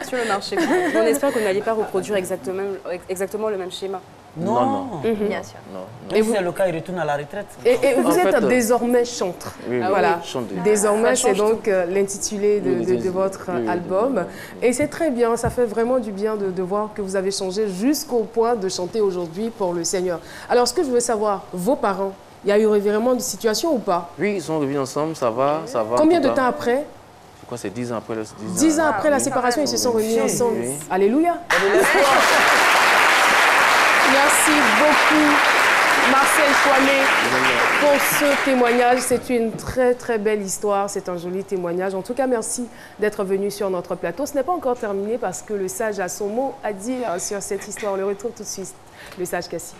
Sur le marché. On espère que vous n'allez pas reproduire exactement le même schéma. Non. Bien sûr. Non. Et c'est le cas, il retourne à la retraite. Et vous êtes désormais chantre. Oui, voilà. Désormais, c'est donc tout. l'intitulé de votre album. Et c'est très bien, ça fait vraiment du bien de voir que vous avez changé jusqu'au point de chanter aujourd'hui pour le Seigneur. Alors, ce que je veux savoir, vos parents, il y a eu revirement de situation ou pas? Oui, ils sont revenus ensemble, ça va. Combien de temps après? C'est 10 ans après. 10 ans après la séparation, ils se sont remis ensemble. Oui. Alléluia. Merci beaucoup, Marcel Kouamé, pour ce témoignage. C'est une très, très belle histoire. C'est un joli témoignage. En tout cas, merci d'être venu sur notre plateau. Ce n'est pas encore terminé parce que le sage a son mot à dire sur cette histoire. On le retrouve tout de suite, le sage Cassie.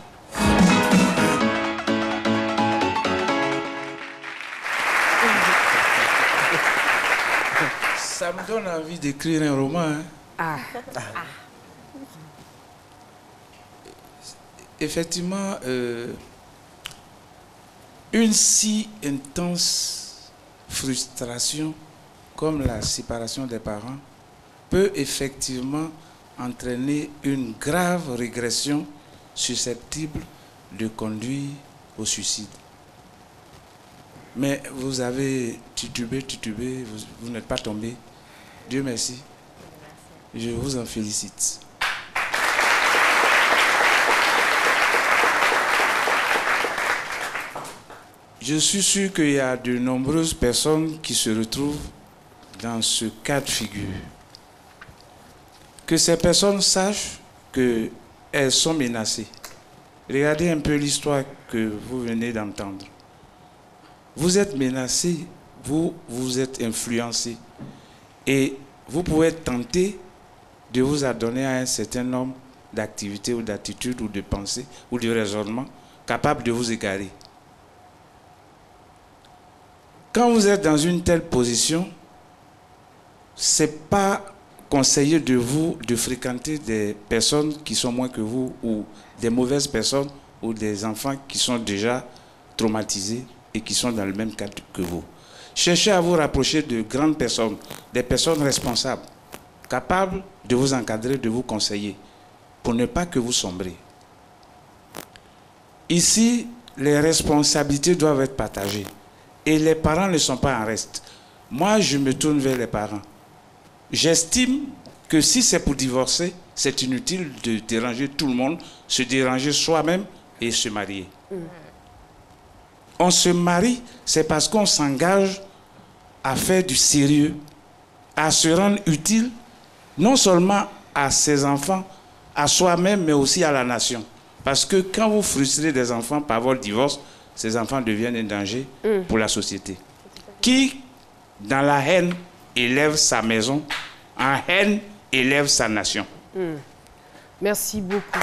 Ça me donne envie d'écrire un roman. Hein. Effectivement, une si intense frustration comme la séparation des parents peut effectivement entraîner une grave régression susceptible de conduire au suicide. Mais vous avez titubé, vous n'êtes pas tombé. Dieu merci. Je vous en félicite. Je suis sûr qu'il y a de nombreuses personnes qui se retrouvent dans ce cas de figure. Que ces personnes sachent qu'elles sont menacées. Regardez un peu l'histoire que vous venez d'entendre. Vous êtes menacé, vous êtes influencé. Et vous pouvez être tenté de vous adonner à un certain nombre d'activités ou d'attitudes ou de pensées ou de raisonnements capables de vous égarer. Quand vous êtes dans une telle position, ce n'est pas conseillé de vous de fréquenter des personnes qui sont moins que vous ou des mauvaises personnes ou des enfants qui sont déjà traumatisés et qui sont dans le même cadre que vous. Cherchez à vous rapprocher de grandes personnes, des personnes responsables, capables de vous encadrer, de vous conseiller, pour ne pas que vous sombrez. Ici, les responsabilités doivent être partagées. et les parents ne sont pas en reste. Moi, je me tourne vers les parents. J'estime que si c'est pour divorcer, c'est inutile de déranger tout le monde, se déranger soi-même et se marier. On se marie, c'est parce qu'on s'engage à faire du sérieux, à se rendre utile, non seulement à ses enfants, à soi-même, mais aussi à la nation. Parce que quand vous frustrez des enfants par votre divorce, ces enfants deviennent un danger pour la société. Qui, dans la haine, élève sa maison, en haine, élève sa nation. Merci beaucoup.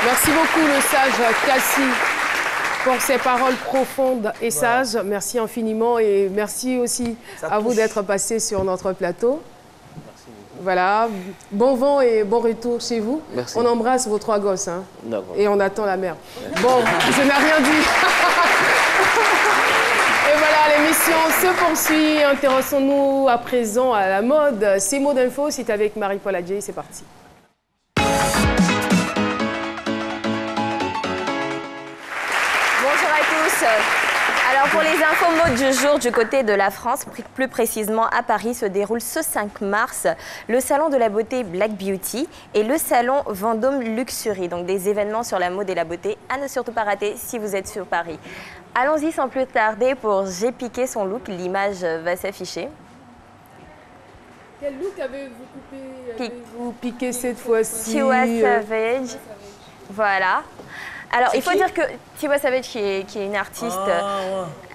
Merci beaucoup, le sage Kassi, pour ces paroles profondes et sages. Merci infiniment et merci aussi à vous d'être passé sur notre plateau. Voilà, bon vent et bon retour chez vous. Merci. On embrasse vos 3 gosses, hein, et on attend la mère. Bon, je n'ai rien dit. Et voilà, l'émission se poursuit. Intéressons-nous à présent à la mode. Ces mots d'info, c'est avec Marie-Paul Adjei, c'est parti. Bonjour à tous. Alors pour les infos mode du jour du côté de la France, plus précisément à Paris, se déroule ce 5 mars le salon de la beauté Black Beauty et le salon Vendôme Luxury. Donc des événements sur la mode et la beauté à ne surtout pas rater si vous êtes sur Paris. Allons-y sans plus tarder pour J'ai piqué son look. L'image va s'afficher. Quel look avez-vous piqué cette fois-ci? Tiwa Savage. Voilà. Alors, il faut dire que Tiwa Savage, qui est une artiste,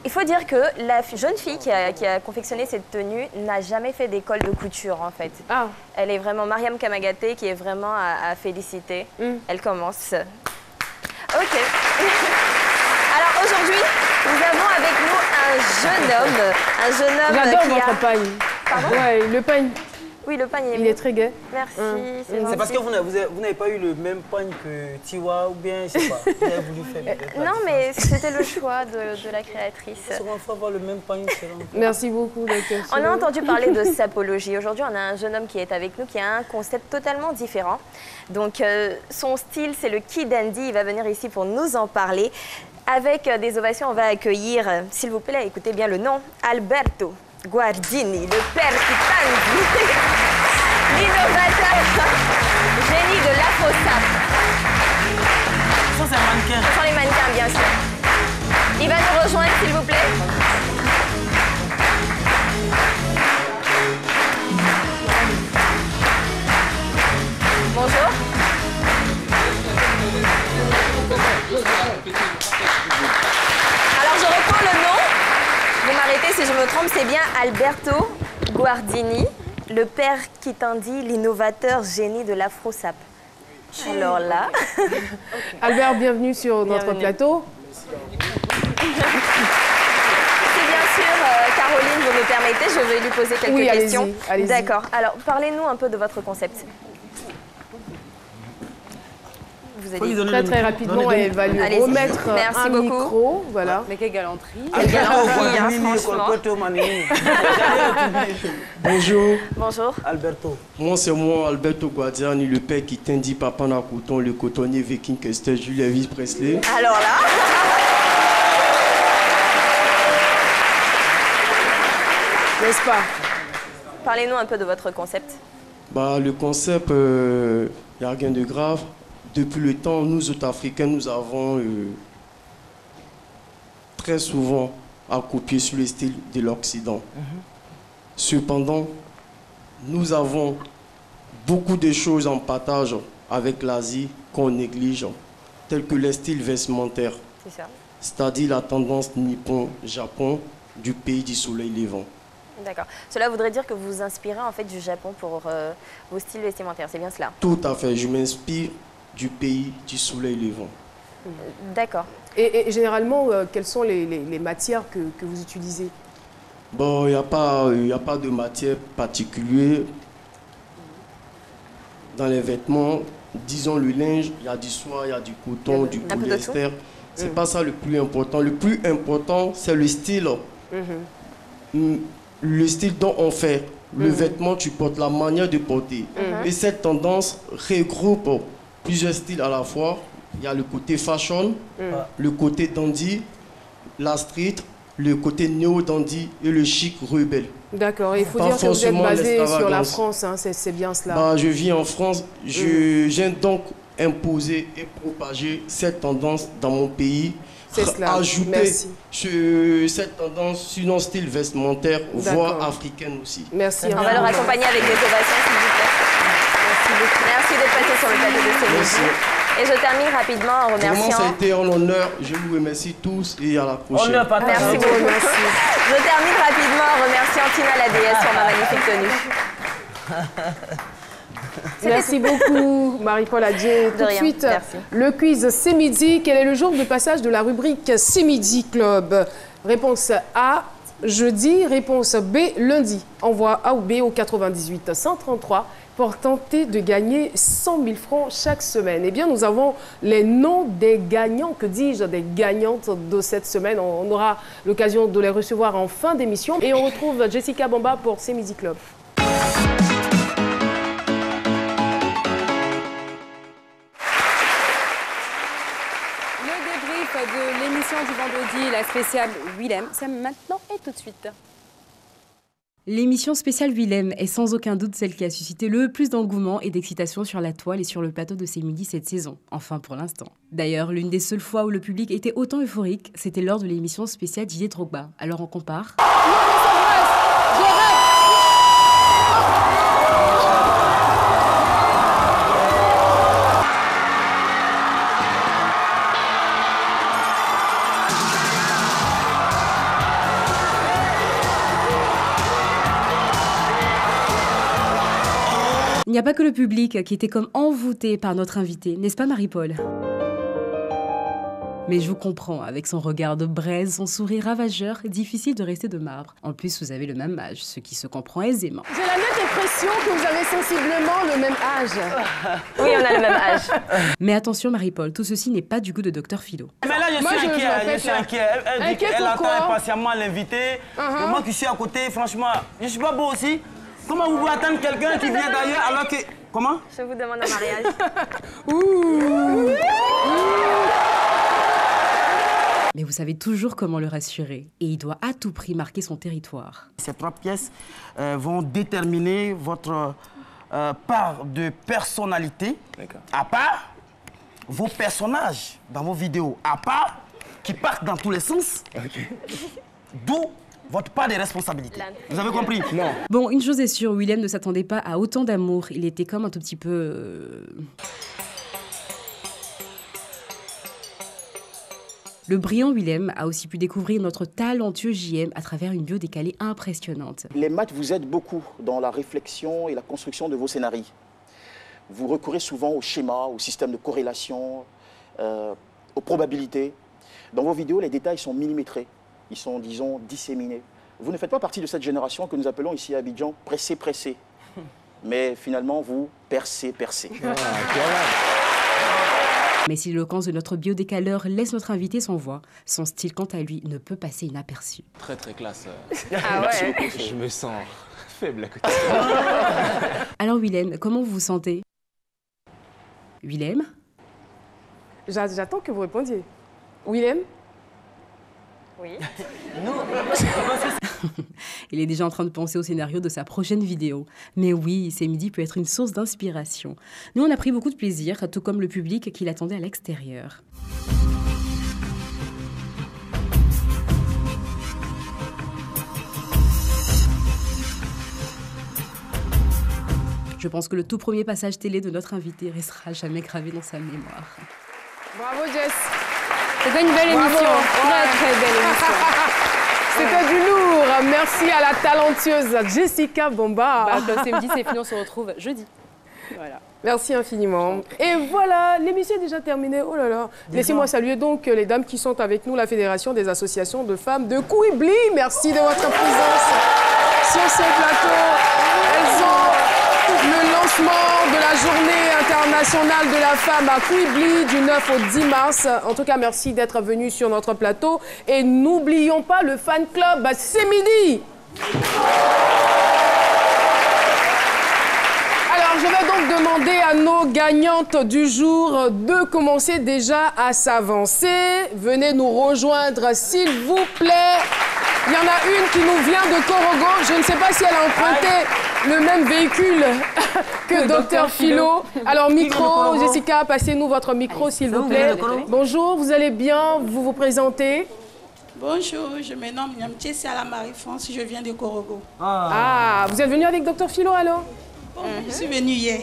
il faut dire que la jeune fille qui a confectionné cette tenue n'a jamais fait d'école de couture, en fait. Elle est vraiment Mariam Kamagaté, qui est vraiment à féliciter. Elle commence. OK. Alors, aujourd'hui, nous avons avec nous un jeune homme J'adore votre pagne. Pardon? Ouais, le pagne. Oui, le pagne il est très gai. Merci. C'est parce que vous n'avez pas eu le même pagne que Tiwa ou bien, je sais pas, vous avez voulu faire non, mais c'était le choix de la créatrice. On va avoir le même pagne. Merci beaucoup. On a entendu parler de sapologie. Aujourd'hui, on a un jeune homme qui est avec nous qui a un concept totalement différent. Donc, son style, c'est le Kid Dandy. Il va venir ici pour nous en parler. Avec des ovations, on va accueillir, s'il vous plaît, écoutez bien le nom, Alberto Guardini, le père qui tangue, l'innovateur, génie de l'afro-sap. Ça, c'est un mannequin. Ce sont les mannequins, bien sûr. Il va nous rejoindre, s'il vous plaît. Bonjour. Alors, je reprends le nom. Vous m'arrêtez si je me trompe, c'est bien Alberto Guardini, le père qui t'indie, l'innovateur génie de l'afro-sap. Alors là... Albert, bienvenue sur notre plateau. Si bien sûr, Caroline, vous me permettez, je vais lui poser quelques questions. Allez-y. D'accord. Alors, parlez-nous un peu de votre concept. Très rapidement, elle va lui remettre un micro. Voilà. Mais quelle galanterie. Quelle galanterie, hein, franchement. Bonjour. Bonjour. Alberto. Moi, c'est moi, Alberto Guardiani, le père qui t'indie Papa na Coton, le cotonnier viking Kester, Julia Elvis Presley. Alors là... N'est-ce pas? Parlez-nous un peu de votre concept. Bah, le concept, il n'y a rien de grave. Depuis le temps, nous autres Africains, nous avons très souvent à copier sur le style de l'Occident. Cependant, nous avons beaucoup de choses en partage avec l'Asie qu'on néglige, telles que les styles vestimentaires, c'est-à-dire la tendance nippon-japon du pays du soleil levant. D'accord. Cela voudrait dire que vous vous inspirez en fait du Japon pour vos styles vestimentaires, c'est bien cela? Tout à fait, je m'inspire du pays du soleil levant. D'accord. Et généralement, quelles sont les matières que vous utilisez? Bon, il n'y a pas de matière particulière. Dans les vêtements, disons le linge, il y a du soie, il y a du coton, du polyester. C'est pas ça le plus important. Le plus important, c'est le style. Le style dont on fait. Le vêtement, tu portes, la manière de porter. Et cette tendance regroupe plusieurs styles à la fois. Il y a le côté fashion, le côté dandy la street, le côté néo-dandy et le chic rebelle. D'accord, il faut dire que vous êtes basé sur la France, hein, c'est bien cela. Bah, je vis en France, j'ai donc imposé et propagé cette tendance dans mon pays. C'est cela, ajouter cette tendance sur nos styles vestimentaires, voire africaine aussi. Merci. On va leur accompagner avec des ovations, s'il vous plaît. Merci beaucoup. Merci d'être passé sur le plateau de CMidi. Et je termine rapidement en remerciant... Vraiment, ça a été un honneur. Je vous remercie tous et à la prochaine. Merci beaucoup. Je termine rapidement en remerciant Tina la déesse pour ma magnifique tenue. Merci beaucoup, Marie-Paul Adjé. Tout de suite, le quiz C'est Midi. Quel est le jour de passage de la rubrique C'est Midi Club? Réponse A, jeudi. Réponse B, lundi. Envoie A ou B au 98 133 pour tenter de gagner 100 000 francs chaque semaine. Eh bien, nous avons les noms des gagnants, que dis-je, des gagnantes de cette semaine. On aura l'occasion de les recevoir en fin d'émission. Et on retrouve Jessica Bamba pour C'est Midi Club. De l'émission du vendredi, la spéciale Willem, c'est maintenant et tout de suite. L'émission spéciale Willem est sans aucun doute celle qui a suscité le plus d'engouement et d'excitation sur la toile et sur le plateau de C'est Midi cette saison, enfin pour l'instant. D'ailleurs, l'une des seules fois où le public était autant euphorique, c'était lors de l'émission spéciale Didier Drogba. Alors on compare. Il n'y a pas que le public qui était comme envoûté par notre invité, n'est-ce pas Marie-Paul? Mais je vous comprends, avec son regard de braise, son sourire ravageur, difficile de rester de marbre. En plus, vous avez le même âge, ce qui se comprend aisément. J'ai la nette impression que vous avez sensiblement le même âge. Oui, on a le même âge. Mais attention Marie-Paul, tout ceci n'est pas du goût de Dr Philo. Mais là, je suis inquiet. Elle attend impatiemment l'invité. Moi qui suis à côté, franchement, je suis pas beau aussi. Comment vous pouvez attendre quelqu'un qui vient d'ailleurs alors que... Comment? Je vous demande un mariage. Mais vous savez toujours comment le rassurer. Et il doit à tout prix marquer son territoire. Ces 3 pièces vont déterminer votre part de personnalité. À part vos personnages dans vos vidéos. À part qui partent dans tous les sens. D'où votre part de responsabilité. Vous avez compris? Non. Bon, une chose est sûre, Willem ne s'attendait pas à autant d'amour. Il était comme un tout petit peu... Le brillant Willem a aussi pu découvrir notre talentueux JM à travers une bio décalée impressionnante. Les maths vous aident beaucoup dans la réflexion et la construction de vos scénarios. Vous recourez souvent au schéma, au système de corrélation, aux probabilités. Dans vos vidéos, les détails sont millimétrés. Ils sont, disons, disséminés. Vous ne faites pas partie de cette génération que nous appelons ici à Abidjan « pressé-pressé ». Mais finalement, vous percez-percez. Mais si l'éloquence de notre biodécaleur laisse notre invité sans voix, son style, quant à lui, ne peut passer inaperçu. Très, très classe. Ah ouais. Je me sens faible à côté. Alors, Willem, comment vous vous sentez? Willem? J'attends que vous répondiez. Willem? Oui. Il est déjà en train de penser au scénario de sa prochaine vidéo. Mais oui, C'est Midi peut être une source d'inspiration. Nous, on a pris beaucoup de plaisir, tout comme le public qui l'attendait à l'extérieur. Je pense que le tout premier passage télé de notre invité restera jamais gravé dans sa mémoire. Bravo Jess. C'était une belle émission, très très belle émission. C'était du lourd. Merci à la talentueuse Jessica Bamba. Comme C'est Midi, c'est fini, on se retrouve jeudi. Voilà. Merci infiniment. Et voilà, l'émission est déjà terminée. Oh là là. Laissez-moi saluer donc les dames qui sont avec nous, la Fédération des associations de femmes de Kouibli. Merci de votre présence sur ce plateau. Elles ont le lancement de la journée internationale de la femme à Kouibli du 9 au 10 mars. En tout cas, merci d'être venus sur notre plateau. Et n'oublions pas le fan club C'est Midi. Alors, je vais donc demander à nos gagnantes du jour de commencer déjà à s'avancer. Venez nous rejoindre, s'il vous plaît. Il y en a une qui nous vient de Korogo. Je ne sais pas si elle a emprunté le même véhicule que Dr Philo. Alors, micro, Jessica, passez-nous votre micro, s'il vous plaît. Bonjour, vous allez bien? Vous vous présentez? Bonjour, je me nomme Nyamtje Siala Marie-France, je viens de Korogo. Ah, vous êtes venu avec Dr Philo alors? Bon, je suis venue hier.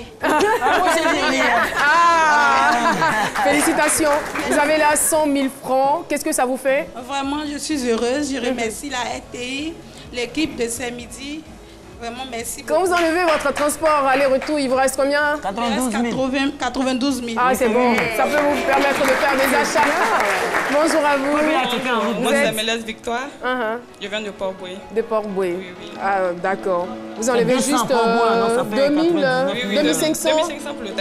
Félicitations, vous avez là 100 000 francs. Qu'est-ce que ça vous fait? Vraiment, je suis heureuse. Je remercie la RTI, l'équipe de ce midi. Vraiment, merci. Quand vous enlevez votre transport aller-retour, il vous reste combien? 92 000. Ah, c'est bon. Ça peut vous permettre de faire des achats. Bonjour à vous. Moi, c'est Mélès Victoire. Je viens de Port-Boué. De Port-Boué. Ah, d'accord. Vous enlevez juste 2500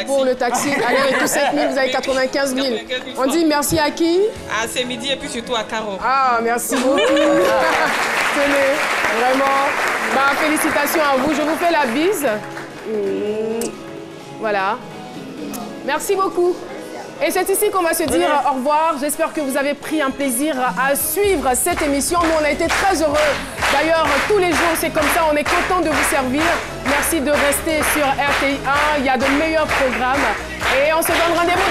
pour le taxi. Aller-retour 5 000, vous avez 95 000. On dit merci à qui? À ce midi et puis surtout à Caro. Ah, merci beaucoup. Tenez, vraiment. Bah, félicitations à vous. Je vous fais la bise. Voilà. Merci beaucoup. Et c'est ici qu'on va se dire au revoir. J'espère que vous avez pris un plaisir à suivre cette émission. Nous, on a été très heureux. D'ailleurs, tous les jours, c'est comme ça. On est content de vous servir. Merci de rester sur RTI 1. Il y a de meilleurs programmes. Et on se donne rendez-vous